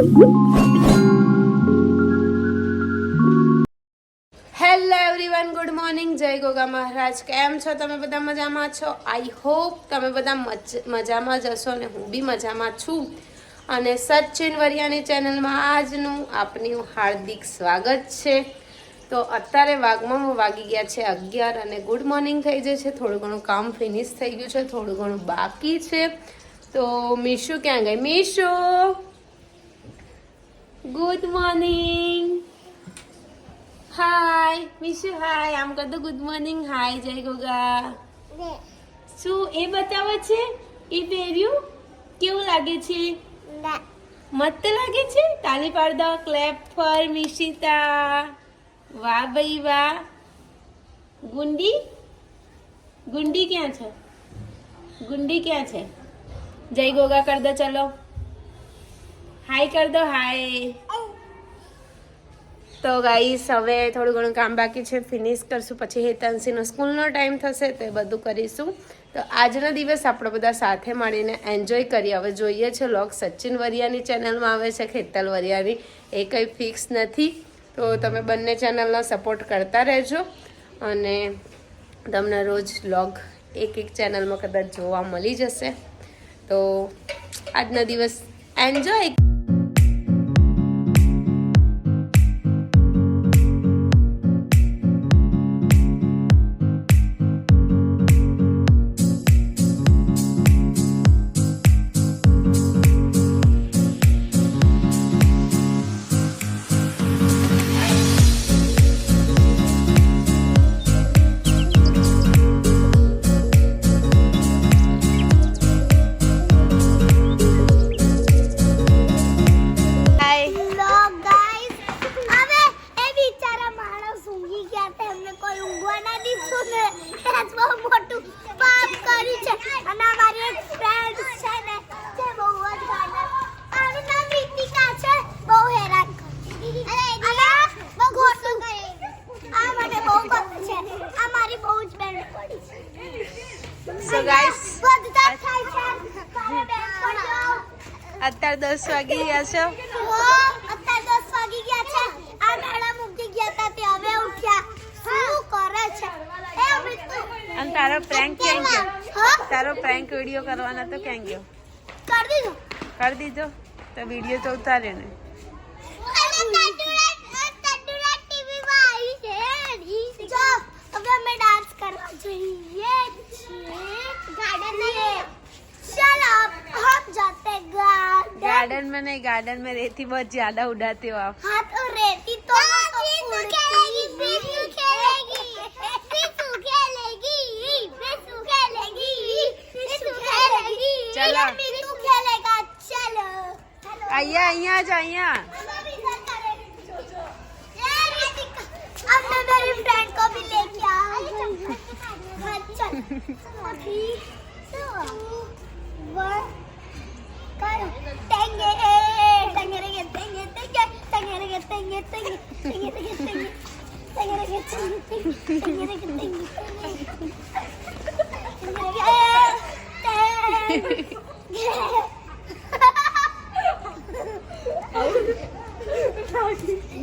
Hello everyone, good morning. જય ગોગા મહારાજ. કેમ છો તમે બધા? મજામાં છો? આઈ હોપ તમે બધા મજામાં જ હશો અને હું બી મજામાં છું. અને સચિન વરિયાની ચેનલમાં આજનું આપનું હાર્દિક સ્વાગત છે. તો અત્યારે વાગી ગયા છે 11 અને ગુડ મોર્નિંગ થઈ જાય છે. થોડું ઘણું કામ ફિનિશ થઈ ગયું છે, થોડું ઘણું બાકી છે. તો મીશુ ક્યાં ગઈ? Mishu, good morning. Hi Mishu, hi. આમ કર દો ગુડ મોર્નિંગ. હાય જય ગોગા. શું એ બતાવે છે? એ પહેર્યું કેવું લાગે છે? મસ્ત લાગે છે. તાલી પાડ દો. Clap for Mishita. વાહ ભાઈ વાહ. ગુંડી ક્યાં છે? ગુંડી ક્યાં છે? જય ગોગા કર દો. ચલો હાય કર દો. હાય. તો ગાઈસ, હવે થોડું ઘણું કામ બાકી છે, ફિનિશ કરશું. પછી હેતાંશીનો સ્કૂલનો ટાઈમ થશે તો એ બધું કરીશું. તો આજનો દિવસ આપણે બધા સાથે મળીને એન્જોય કરીએ. હવે જોઈએ છે લોગ સચિન વરિયાની ચેનલમાં આવે છે કે હેતલ વરિયાની, એ કંઈ ફિક્સ નથી. તો તમે બંને ચેનલનો સપોર્ટ કરતા રહેજો અને તમને રોજ લોગ એક ચેનલમાં કદાચ જોવા મળી જશે. તો આજનો દિવસ એન્જોય. અત્યારે 10 વાગી ગયા છે. અત્યારે 10 વાગી ગયા છે. આ મેડમ ઉઠી ગયા હતા તે હવે ઉઠ્યા. શું કરે છે? અને તારો પ્રેન્ક ક્યાં ગયો? તારો પ્રેન્ક વિડિયો કરવાનો તો ક્યાં ગયો? કરી દીધો. તો વિડિયો તો ઉતારે ને. હવે અમે ડાન્સ કરવા જઈએ ગાર્ડન में. चलो हम जाते गार्डन में नहीं, गार्डन में रेती बहुत ज्यादा उड़ाते हो आप. हाँ तो रेती तो खेलेगी, पिसू खेलेगी, पिसू खेलेगी, पिसू खेलेगी, पिसू खेलेगी. चलो पिसू खेलेगा. चलो અહીંયા જ અહીંયા. अब मैं मेरी फ्रेंड को भी लेके आई. चल टेंगे टेंगे टेंगे टेंगे टेंगे टेंगे टेंगे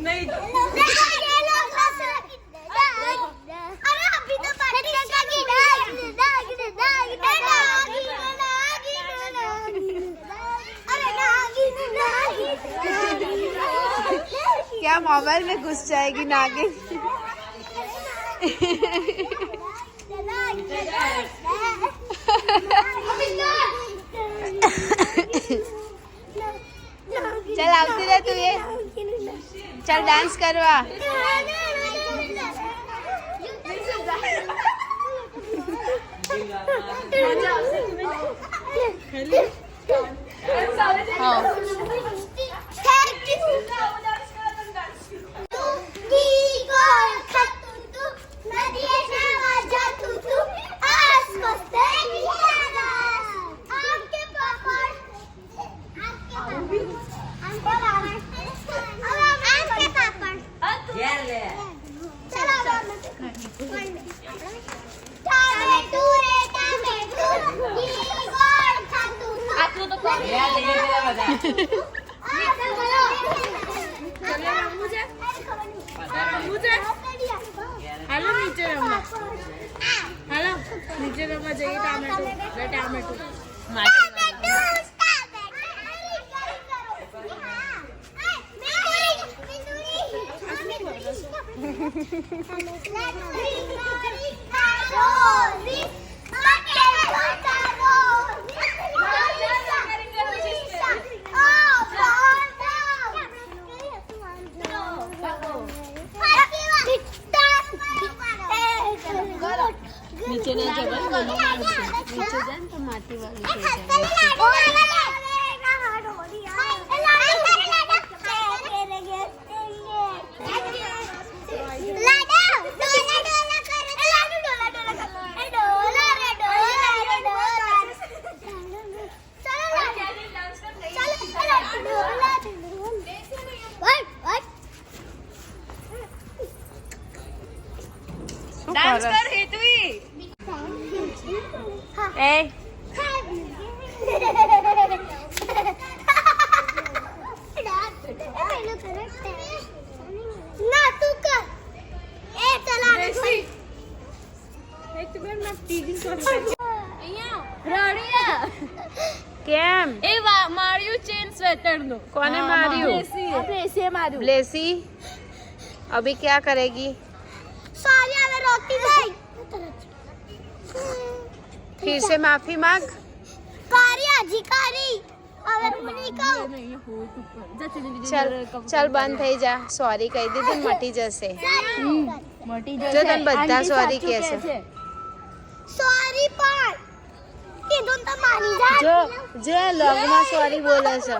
नहीं. अरे अभी तो क्या मोबाइल में घुस जाएगी नागिन? चल આવતી રહે તું. એ चल डांस करवा. हाँ બધા હાલો નીચે રમવા. હાલો નીચે રમવા જઈએ. ટામેટો નીચે નહીં જવાનું. નીચે જાય ને તો માટી વાળી થઈ જાય. ડાન્સ કર હેતવી. એ ના તું કર. એ ચલા કેમ એ માર્યું ચેન સ્વેટર નું. કોને માર્યું? બ્લેસીએ માર્યું. ब्लेसी अभी क्या करेगी? सॉरी હવે રોકી ગઈ. फिर से माफी मांग. કરી હજી કરી. હવે હું નહીં કહું. चल चल બંધ થઈ જા. સોરી કહી દીધું ને મટી જશે. મોટી જો તને બધા સોરી કહેશે. સોરી પણ કીધું તો માની જા. જો જો લોગમાં સોરી બોલે છે.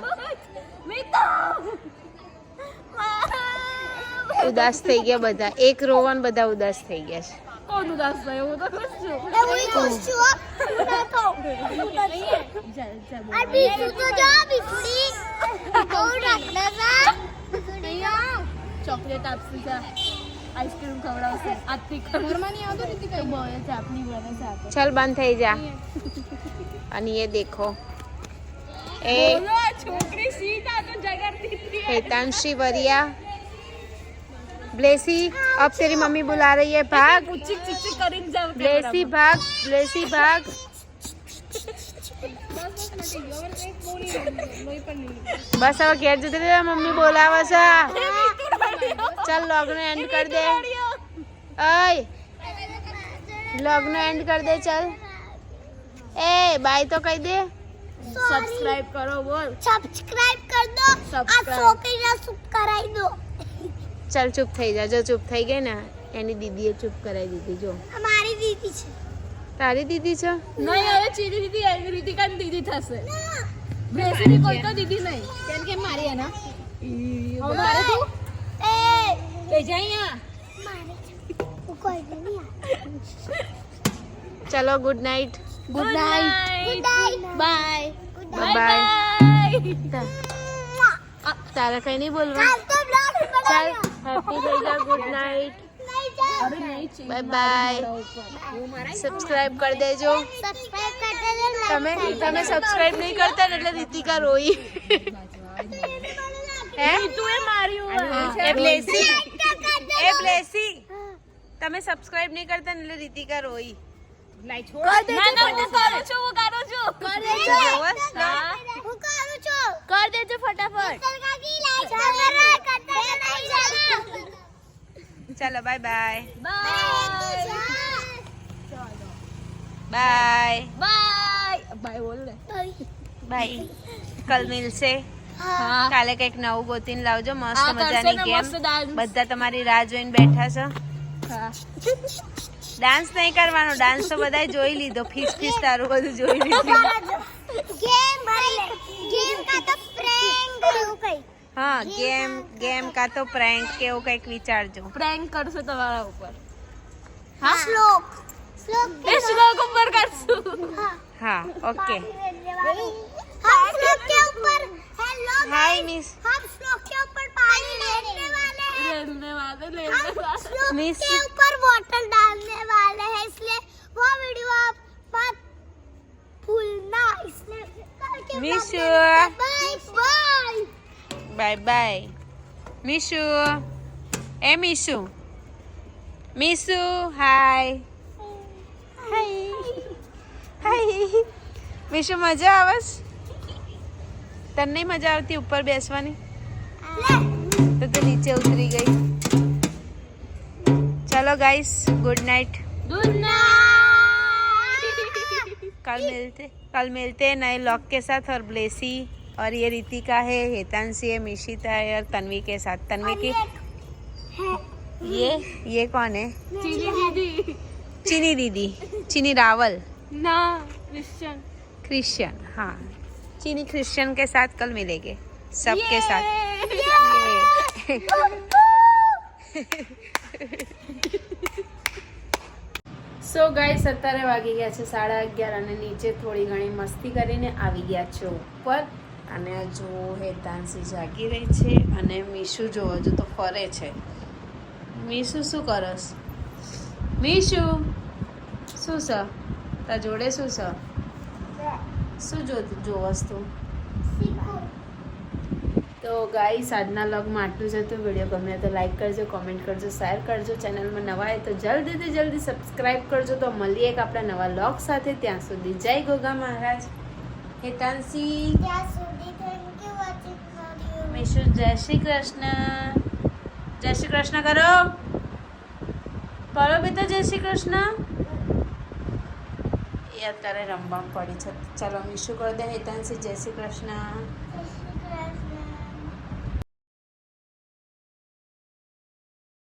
ઉદાસ થઈ ગયા બધા. એક રોવન બધા ઉદાસ થઈ ગયા છે. કોણ ઉદાસ થયો? હું તો ખુશ છું. હું ખુશ છું હો. આ બીજું તો જો બીજુડી બહુ રખડા ચોકલેટ આપશે જા. આઈસ્ક્રીમ ખવડાવશે. આથી ઘરમાં નહીં આવતો નથી કઈ બહુ ચાપની બને સાથે. चल બંધ થઈ જા. અને ये देखो ए છોકરી સીધા તો જગરતી હતી. हेतांशी वरिया. ब्लेसी अब तेरी मम्मी बुला रही है. भाग ચીક ચીક ચીક કરીને જાવ. ब्लेसी भाग. ब्लेसी भाग. બસ હવે ઘેર જતી રહે. મમ્મી બોલાવે છે. ચાલ લોગનો એન્ડ કર દે. ઓય લોગનો એન્ડ કર દે. ચાલ એ બાય તો કહી દે. સબસ્ક્રાઇબ કરો બોલ. સબસ્ક્રાઇબ કર દો. આ છોકરીને ચૂપ કરાવી દો. ચાલ ચૂપ થઈ જા. જો ચૂપ થઈ ગઈ ને એની દીદીએ ચૂપ કરાવી દીધી. જો અમારી દીદી છે. તારી દીદી છે. નહીં હવે ચીરી દીદી એવી રીતિકાની દીદી થશે. બ્લેસીની કોઈ તો દીદી નહીં. કેમ કે મારી એના હવે મારે તું એ એ જઈયા. મારે હું કોઈ નહીં ચલો good night. Good night. Good night. Bye bye. Bye. તારે કઈ નહીં બોલવા. કાલ તો બ્લોગ ચાલ બનાવ્યો. હેપી થઈ જા. Good night. નહીં જા. અરે નહીં ચીરી બાય બાય. સબસ્ક્રાઇબ કરી દેજો. સબસ્ક્રાઇબ કર દેજો. તમે સબસ્ક્રાઇબ નહીં કરતા ને એટલે રીતિકા રોઈ. હે તું એ માર્યું. એ બ્લેસી એ બ્લેસી તમે સબસ્ક્રાઇબ નહીં કરતા ને એટલે રીતિકા રોઈ. ના ના હું કરું છું. કર દેજો. હા. હું કરું છું. કર દેજો ફટાફટ. કાકી લાઈક કરો. કરતા નહીં ચાલો. ચલો by bye. Bye bye bye by બોલ લે. બાય. કલ મિલશે. હા કાલે કઈક નવું ગોતીને લાવજો. મસ્ત હા, કરશે મજાની ને ગેમ. મસ્ત dance. બધા તમારી રાહ જોઈને બેઠા છે. હા ડાન્સ નહીં કરવાનો. ડાન્સ તો બધાય જોઈ લીધો. ફીસ ફીસ તારું બધું જોઈ લીધું. ગેમ ગેમ કા તો પ્રેન્ક એવું કઈ. હા ગેમ કા તો પ્રેન્ક કે એવું કંઈક વિચારજો. પ્રેન્ક કરશે તમારા ઉપર. હા શ્લોક શ્લોક એ શ્લોક ઉપર કરશું. હા ઓકે. हम श्लोक के ऊपर हेलो હાય મિસ. हम श्लोक के ऊपर पानी लेने वाले हैं. રેલને વાદે हम લેને વાદે. श्लोक मिस- के ऊपर वाटर डालने वाले हैं इसलिए वो वीडियो आप मत भूलना. इसलिए करके miss bye bye. Bye bye. Mishu, એ Mishu, Mishu, hi hi hi. Mishu, મજા આવે છે? તને નહીં મજા આવતી ઉપર બેસવાની? તો નીચે ઉતરી ગઈ. चलो guys, good night. Good night. कल मिलते हैं नए लॉक के साथ. और ब्लेसी और ये रितिका है, हेतांशी है, मिशिता है और तन्वी के साथ. तन्वी की ये कौन है? चीनी दीदी. चीनी दीदी, चीनी रावल ना क्रिश्चियन. क्रिश्चियन. हाँ, चीनी क्रिश्चियन के साथ कल मिलेंगे सबके साथ. સો ગાઈસ, અત્યારે વાગી ગયા છે 11:30 અને નીચે થોડી ઘણી મસ્તી કરીને આવી ગયા છે ઉપર. અને જો હેતાંશી જાગી રહી છે અને મીશુ જો હજુ તો ફરે છે. મીશુ શું કરસ? મીશુ શું છે તાર જોડે? શું છે? શું જોવસ તું? તો ગાઈસ, આજના વ્લોગમાં આટલું જ હતું. વિડીયો ગમે તો લાઈક કરજો, કોમેન્ટ કરજો, શેર કરજો. ચેનલમાં નવા હોય તો જલ્દી સબસ્ક્રાઈબ કરજો. તો મળીએ એક આપણા નવા વ્લોગ સાથે. ત્યાં સુધી જય ગોગા મહારાજ. હેતાંશી, ત્યાં સુધી thank you watching video. Mishu, જય શ્રી કૃષ્ણ. જય શ્રી કૃષ્ણ કરો. કરો બેટા જય શ્રી કૃષ્ણ. એ અત્યારે રમવા પડી છે. ચાલો મીશુ કરી દે હેતાંશી જય શ્રી કૃષ્ણ.